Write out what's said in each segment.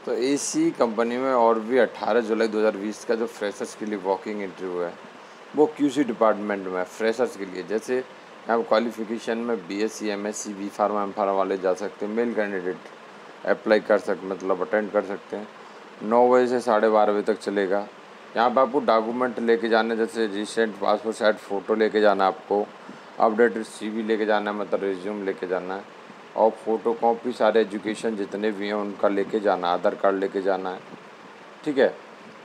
तो इसी कंपनी में और भी 18 जुलाई 2020 का जो फ्रेशर्स के लिए वॉकिंग इंटरव्यू है वो QC डिपार्टमेंट में फ्रेशर्स के लिए। जैसे यहाँ क्वालिफिकेशन में BSc MSc B pharma M pharma वाले जा सकते हैं। मेल कैंडिडेट अप्लाई कर सकते मतलब अटेंड कर सकते हैं। 9 बजे से 12:30 बजे तक चलेगा। यहाँ पर आपको डॉक्यूमेंट लेके जाना, जैसे रिसेंट पासपोर्ट साइज फ़ोटो लेके जाना, आपको अपडेटेड CV लेके जाना है, मतलब रिज्यूम लेके जाना है, और फ़ोटो कॉपी सारे एजुकेशन जितने भी हैं उनका लेके जाना, आधार कार्ड लेके जाना है। ठीक है,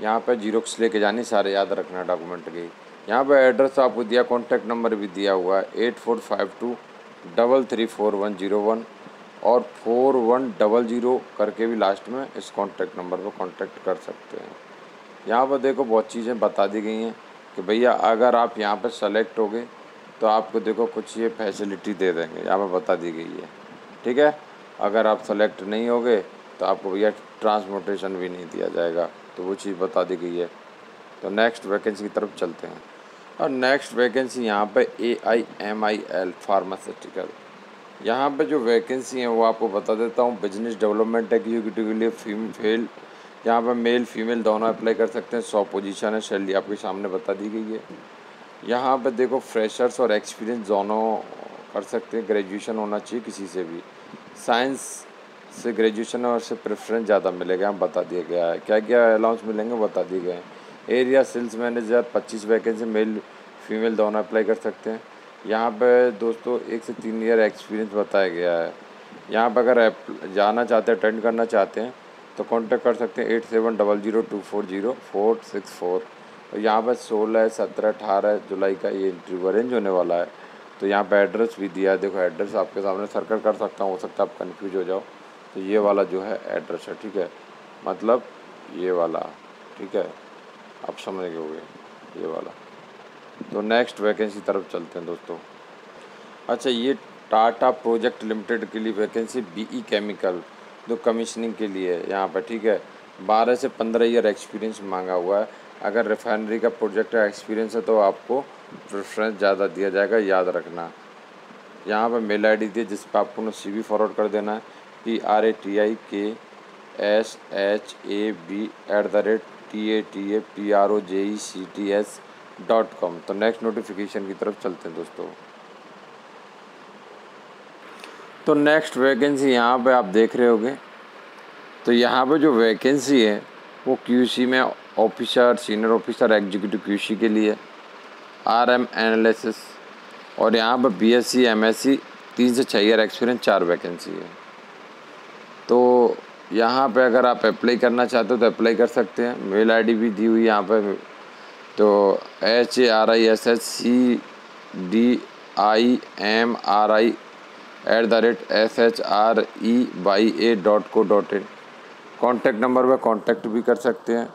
यहाँ पे जीरोक्स लेके जानी, सारे याद रखना डॉक्यूमेंट की। यहाँ पे एड्रेस आपको दिया, कॉन्टैक्ट नंबर भी दिया हुआ है 8452334101 और 4100 करके भी लास्ट में इस कॉन्टैक्ट नंबर पर कॉन्टैक्ट कर सकते हैं। यहाँ पर देखो बहुत चीज़ें बता दी गई हैं कि भैया अगर आप यहाँ पर सेलेक्ट हो गए तो आपको देखो कुछ ये फैसिलिटी दे देंगे, यहाँ पर बता दी गई है। ठीक है, अगर आप सेलेक्ट नहीं होगे तो आपको भैया ट्रांसपोर्टेशन भी नहीं दिया जाएगा, तो वो चीज़ बता दी गई है। तो नेक्स्ट वैकेंसी की तरफ चलते हैं। और नेक्स्ट वैकेंसी यहाँ पे AIMIL फार्मास्यूटिकल। यहाँ पे जो वैकेंसी है वो आपको बता देता हूँ। बिजनेस डेवलपमेंट एग्जीक्यूटिव के लिए फीमेल, यहाँ पर मेल फीमेल दोनों अप्लाई कर सकते हैं। 100 पोजीशन है, सैलरी आपके सामने बता दी गई है। यहाँ पर देखो फ्रेशर्स और एक्सपीरियंस दोनों कर सकते हैं। ग्रेजुएशन होना चाहिए किसी से भी, साइंस से ग्रेजुएशन और से प्रेफरेंस ज़्यादा मिलेगा, यहाँ बता दिया गया है। क्या क्या अलाउंस मिलेंगे बता दिए गए हैं। Area sales manager 25 vacancy, male female दोनों अप्लाई कर सकते हैं। यहाँ पे दोस्तों 1 से 3 ईयर एक्सपीरियंस बताया गया है। यहाँ पर अगर जाना चाहते हैं, अटेंड करना चाहते हैं तो कांटेक्ट कर सकते हैं 8700240464। और यहाँ पर 16, 17, 18 जुलाई का ये इंटरव्यू अरेंज होने वाला है। तो यहाँ पे एड्रेस भी दिया है, देखो एड्रेस आपके सामने सर्कल कर सकता हूँ, हो सकता है आप कन्फ्यूज हो जाओ। तो ये वाला जो है एड्रेस है, ठीक है, मतलब ये वाला, ठीक है, आप समझ गए होंगे ये वाला। तो नेक्स्ट वैकेंसी तरफ चलते हैं दोस्तों। अच्छा, ये टाटा प्रोजेक्ट लिमिटेड के लिए वैकेंसी BE केमिकल जो कमीशनिंग के लिए है यहाँ पर, ठीक है। 12 से 15 ईयर एक्सपीरियंस मांगा हुआ है। अगर रिफाइनरी का प्रोजेक्ट एक्सपीरियंस है तो आपको प्रेफरेंस ज़्यादा दिया जाएगा, याद रखना। यहाँ पर मेल ID दिए जिस पर आपको CV फॉरवर्ड कर देना है PRATIKSHAB@TATAPROJECTS.com। तो नेक्स्ट नोटिफिकेशन की तरफ चलते हैं दोस्तों। तो नेक्स्ट वैकेंसी यहाँ पे आप देख रहे होगे। तो यहाँ पे जो वैकेंसी है वो QC में officer, senior officer, executive QC के लिए, RM एनालिसिस, और यहाँ पर BSc MSc 3 से 6 ईयर एक्सपीरियंस, 4 वैकेंसी है। तो यहाँ पे अगर आप अप्लाई करना चाहते हो तो अप्लाई कर सकते हैं। मेल ID भी दी हुई है यहाँ पर, तो HARISHCDIMRI@SHREBA.co.in। कॉन्टैक्ट नंबर पर कॉन्टैक्ट भी कर सकते हैं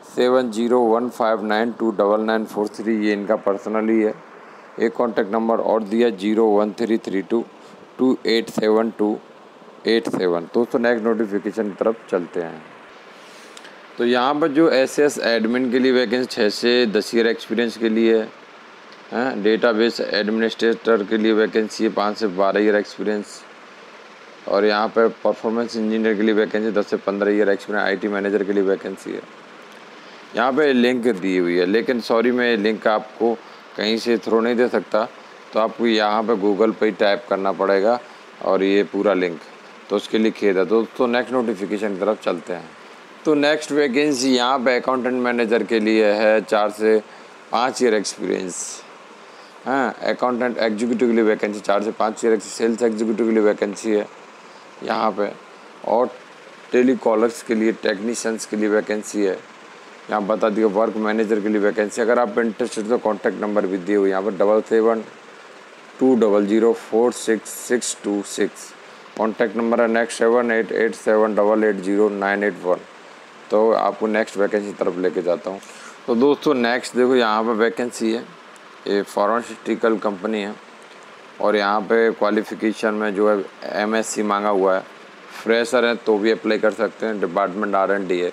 7015929943, ये इनका पर्सनली है। एक कॉन्टैक्ट नंबर और दिया 01332287287। दोस्तों नेक्स्ट नोटिफिकेशन की तरफ चलते हैं। तो यहाँ पर जो SS एडमिन के लिए वैकेंसी 6 से 10 ईयर एक्सपीरियंस के लिए है। डेटाबेस एडमिनिस्ट्रेटर के लिए वैकेंसी है 5 से 12 ईयर एक्सपीरियंस। और यहाँ पर परफॉर्मेंस इंजीनियर के लिए वैकेंसी 10 से 15 ईयर एक्सपीरियंस। IT मैनेजर के लिए वैकेंसी है। यहाँ पे लिंक दी हुई है, लेकिन सॉरी मैं लिंक आपको कहीं से थ्रू नहीं दे सकता, तो आपको यहाँ पे गूगल पे ही टाइप करना पड़ेगा और ये पूरा लिंक, तो उसके लिए खेद है। दोस्तों नेक्स्ट नोटिफिकेशन की तरफ चलते हैं। तो नेक्स्ट वैकेंसी यहाँ पे अकाउंटेंट मैनेजर के लिए है 4 से 5 ईयर एक्सपीरियंस। हाँ, अकाउंटेंट एग्जीक्यूटिव के लिए वैकेंसी 4 से 5 ईयर, सेल्स एग्जीक्यूटिव के लिए वैकेंसी है यहाँ पे, और टेलीकॉलर्स के लिए, टेक्नीशियंस के लिए वैकेंसी है। यहाँ बता दिया वर्क मैनेजर के लिए वैकेंसी। अगर आप इंटरेस्टेड तो कॉन्टैक्ट नंबर भी दिए हुए यहाँ पर 7720046626। कॉन्टैक्ट नंबर है नेक्स्ट 7887880981। तो आपको नेक्स्ट वैकेंसी तरफ लेके जाता हूँ। तो दोस्तों नेक्स्ट देखो यहाँ पर वैकेंसी है, ये फार्मास्यूटिकल कंपनी है, और यहाँ पे क्वालिफ़िकेशन में जो है MSc मांगा हुआ है। फ्रेशर हैं तो भी अप्लाई कर सकते हैं, डिपार्टमेंट R&D है।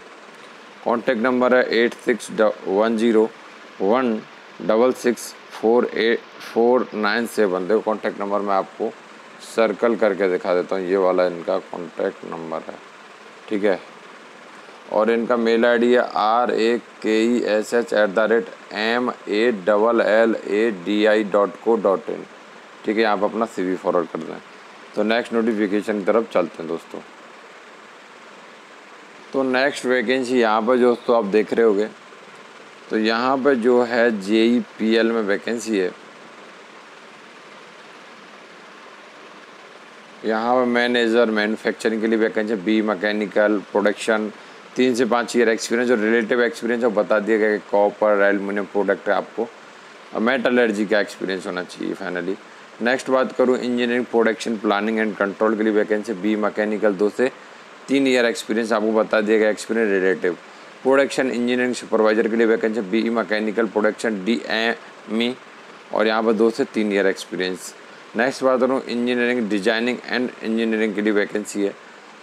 कॉन्टैक्ट नंबर है 861016649497। देखो कॉन्टैक्ट नंबर मैं आपको सर्कल करके दिखा देता हूँ, ये वाला इनका कॉन्टैक्ट नंबर है, ठीक है। और इनका मेल आईडी है rakesh@MALLADI.co.in। ठीक है, आप अपना CV फॉरवर्ड कर दें। तो नेक्स्ट नोटिफिकेशन की तरफ चलते हैं दोस्तों। तो नेक्स्ट वैकेंसी यहाँ पर दोस्तों आप देख रहे होगे, तो यहाँ पर जो है JEPL में वैकेंसी है। यहाँ पर मैनेजर मैन्युफैक्चरिंग के लिए वैकेंसी, बी मैकेनिकल प्रोडक्शन, 3 से 5 ईयर एक्सपीरियंस और रिलेटिव एक्सपीरियंस और बता दिया गया कि कॉपर एल्युमिनियम प्रोडक्ट है आपको, और मेटलर्जी का एक्सपीरियंस होना चाहिए फाइनली। नेक्स्ट बात करूँ engineering production planning and control के लिए वैकेंसी, बी मैकेनिकल 2 से 3 ईयर एक्सपीरियंस आपको बता दिया गया, experience relative. Production engineering supervisor के लिए vacancy, B mechanical production DME और यहाँ पर 2 से 3 ईयर एक्सपीरियंस। नेक्स्ट बात करूँ इंजीनियरिंग डिजाइनिंग एंड इंजीनियरिंग के लिए वैकेंसी है,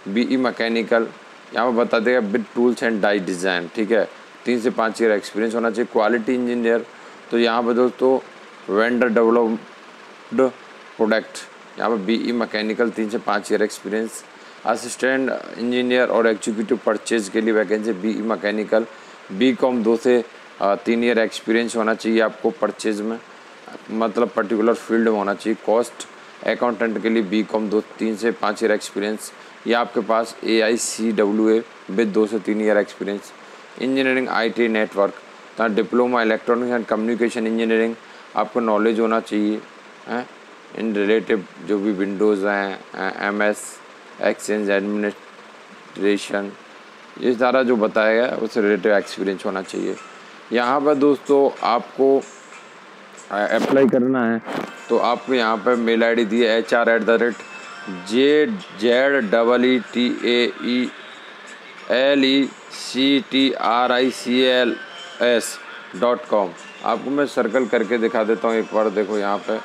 BE मैकेनिकल, यहाँ पर बता देगा with tools and die design. ठीक है, 3 से 5 ईयर एक्सपीरियंस होना चाहिए। क्वालिटी इंजीनियर, तो यहाँ पर दोस्तों वेंडर डेवलप्ड प्रोडक्ट, यहाँ पर BE मैकेनिकल 3 से 5 ईयर एक्सपीरियंस। असिस्टेंट इंजीनियर और एग्जीक्यूटिव परचेज के लिए वैकेंसी, BE मैकेनिकल, BCom 2 से 3 ईयर एक्सपीरियंस होना चाहिए आपको परचेज में, मतलब पर्टिकुलर फील्ड में होना चाहिए। कॉस्ट अकाउंटेंट के लिए BCom 3 से 5 ईयर एक्सपीरियंस, या आपके पास AICWA विद 2 से 3 year experience. Engineering IT network, तो diploma electronics and communication engineering आपको नॉलेज होना चाहिए हैं इन रिलेटिव, जो भी विंडोज़ हैं, MS एक्सचेंज एडमिनिस्ट्रेशन, ये सारा जो बताया गया उससे रिलेटिव एक्सपीरियंस होना चाहिए। यहाँ पर दोस्तों आपको अप्लाई करना है, तो आपको यहाँ पर मेल आईडी दी है HR@JEETEECTRICLS.com। आपको मैं सर्कल करके दिखा देता हूँ एक बार, देखो यहाँ पे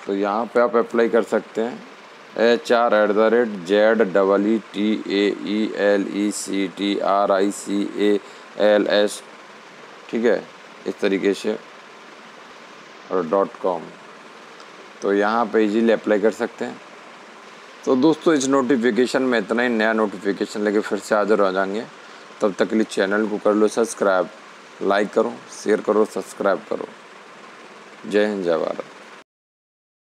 तो यहाँ पे आप अप्लाई कर सकते हैं HR@JEELECTRICALS, ठीक है, इस तरीके से, और .com। तो यहाँ पे इजीली अप्लाई कर सकते हैं। तो दोस्तों इस नोटिफिकेशन में इतना ही, नया नोटिफिकेशन लेके फिर से हाजिर हो जाएंगे। तब तक के लिए चैनल को कर लो सब्सक्राइब, लाइक करो, शेयर करो, सब्सक्राइब करो। जय हिंद, जय भारत।